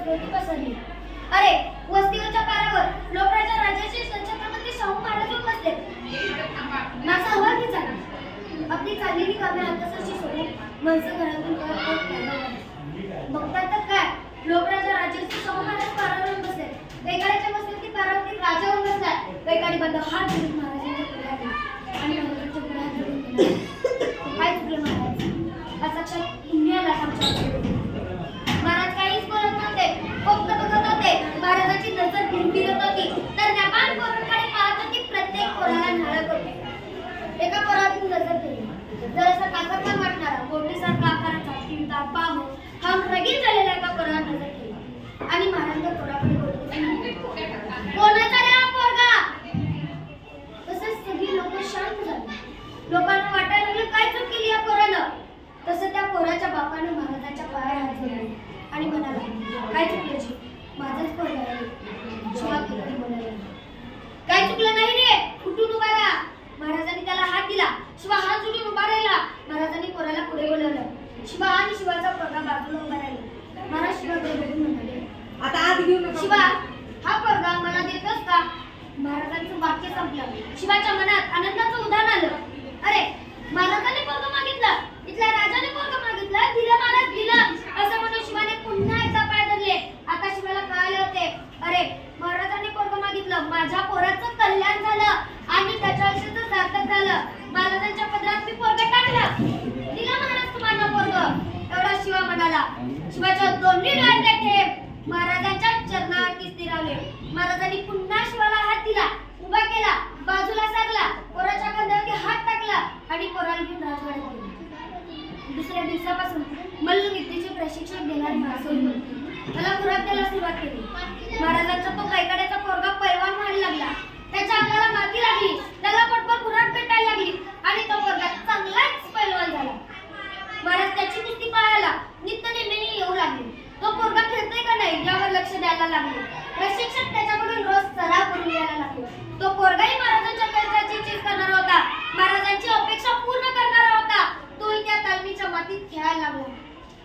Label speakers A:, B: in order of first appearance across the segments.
A: संस्कृती पसरली. अरे वस्तीवरच्या पारावर लोकराजा राजाची छत्रपती शाहू महाराज येऊन बसले. माझा अहवाल की झाला. आपली चाललेली कामे हाताशी सोडून माणसं घरातून बघतात तर काय, लोकराजा राजाची शाहू महाराज पारावर येऊन बसले. कैकाडीच्या मस्तकी पारावरती राजा येऊन बसला. कैकाडी बंद हात जोडून महाराजांच्या पुढे आली आणि महाराजांच्या पुढे हात जोडून गेला. काय चुकलं महाराज? असा क्षण पुण्य आला आमच्या. महाराज काहीच बोलत नव्हते, फक्त बघत होते. महाराजांची नजर भिरभिरत होती तर जपान पोरांकडे पाहत होती. प्रत्येक पोराला नाळक होते. एका पोरातून नजर केली. जरासा ताकदवान वाटणारा बोटीसारखा आकाराचा किंवा पाहून हम रगील झालेला एका पोराला नजर केली आणि महाराजांच्या पोराकडे कोणाचा रे हा पोरगा? तसंच सगळी लोक शांत झाली. लोकांना वाटायला लागलं काय चूक केली या पोरानं. तसं त्या पोराच्या बापानं महाराजांच्या पायावर हात जोडले आणि म्हणाला, काय चुकलं जी? माझंच पोरगा आहे. शिवा किती बोलायला. काय चुकलं नाही रे, उठून उभा राहा. महाराजांनी त्याला हात दिला. शिवा हात जोडून उभा राहिला. महाराजांनी पोराला पुढे बोलवलं. शिवा आणि शिवाचा पोरगा बाजूला उभा राहिला. महाराज शिवाकडे बघून म्हणाले,
B: आता आत घेऊ नका.
A: शिवा, हा पोरगा मला देतोस का? महाराजांचं वाक्य संपलं. शिवाच्या मनात आनंदाचं उधाण आलं. अरे महाराजांनी पोरगा मागितलं, इथल्या राजाने पोरगा मागितलं, दिलं महाराज दिलं असं म्हणून शिवाने पुन्हा एकदा पाय धरले. आता शिवाला कळाले होते, अरे महाराजांनी पोरगा मागितलं, माझ्या पोराचं कल्याण झालं आणि त्याच्या आयुष्याचं सार्थक झालं. महाराजांच्या पदरात मी पोरगा टाकलं, दिला महाराज तुम्हाला पोरगं. एवढा शिवा म्हणाला. शिवाच्या दोन्ही डोळ्यात ठेव महाराजांच्या चरणावरती स्थिरावले. महाराजांनी पुन्हा शिवाला हात दिला, उभा केला, बाजूला सारला, पोराच्या खांद्यावरती हात टाकला आणि पोराला घेऊन राजवाड्यात गेले. दुसऱ्या दिवसापासून मल्लविद्येचे प्रशिक्षण देणारी माणसं त्याला खुराक द्यायला सुरुवात केली. महाराजांचा तो कैकाड्याचा पोरगा पैलवान व्हायला लागला. त्याच्या अंगाला माती लागली, त्याला पटपट खुराक भेटायला लागली आणि तो पोरगा चांगलाच पैलवान झाला. महाराज त्याची कुस्ती पाहायला नित्य नेहमी येऊ लागले. तो पोरगा खेळतोय का नाही यावर लक्ष द्यायला लागले. प्रशिक्षक त्याच्याकडून रोज सराव करून यायला लागले. तो पोरगाही महाराजांच्या कैकाची चीज करणारा होता, महाराजांची अपेक्षा पूर्ण करणारा होता. तोही त्या तालमीच्या मातीत खेळायला लागला.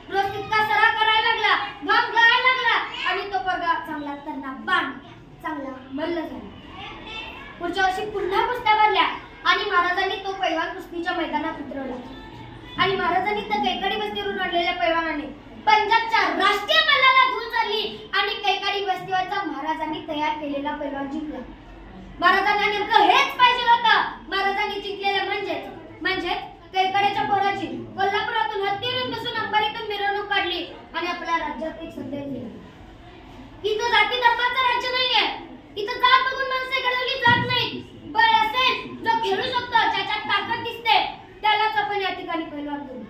A: रोज तितका सराव करायला लागला, घाम गळायला लागला आणि तो पोरगा चांगला तर्राबाण, चांगला मल्ल झाला. पुढच्या वर्षी पुन्हा कुस्त्या भरल्या आणि महाराजांनी तो पैलवान कुस्तीच्या मैदानात उतरवला. आणि महाराजांनी त्या कैकाडी वस्तीवरून आणलेल्या पैलवानाने पंजाबच्या राष्ट्रीय मल्लाला धूळ चालली आणि कैकाडी वस्तीवरचा महाराजांनी तयार केलेला पैलवान जिंकला. महाराजांना नेमकं हेच पाहिजे होतं. महाराजांनी जिंकलेलं म्हणजेच कैकाड्याच्या पोराची कोल्हापुरातून हत्तीवरून बसून अंबारीतून मिरवणूक काढली आणि आपल्या राज्यात एक संदेश दिला. इथं जाती धर्माचं राज्य नाहीये. इथं जात बघून माणसे घडवली जात नाहीत. बळ असेल जो खेळू शकतो, ज्याच्यात ताकद दिसते, त्यालाच आपण या ठिकाणी पैलवान करू,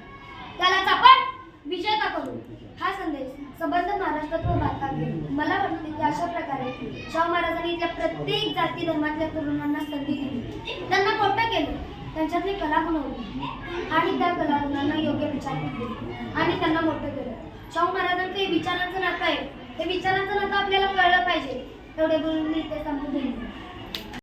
A: त्यालाच आपण विजेता करू. हा संदेश संबंध महाराष्ट्रात व भारतात गेला. मला वाटते की अशा प्रकारे शाहू महाराजांनी इथल्या प्रत्येक जाती धर्मातल्या तरुणांना संधी दिली, त्यांना मोठं केलं, त्यांच्यातली कला गुणवली आणि त्या कला गुणांना योग्य विचारपूस दिली आणि त्यांना मोठं केलं. शाहू महाराजांचं हे विचारांचं नातं आहे. हे विचारांचं नातं आपल्याला कळलं पाहिजे. एवढे बोलून मी ते संपू देईन.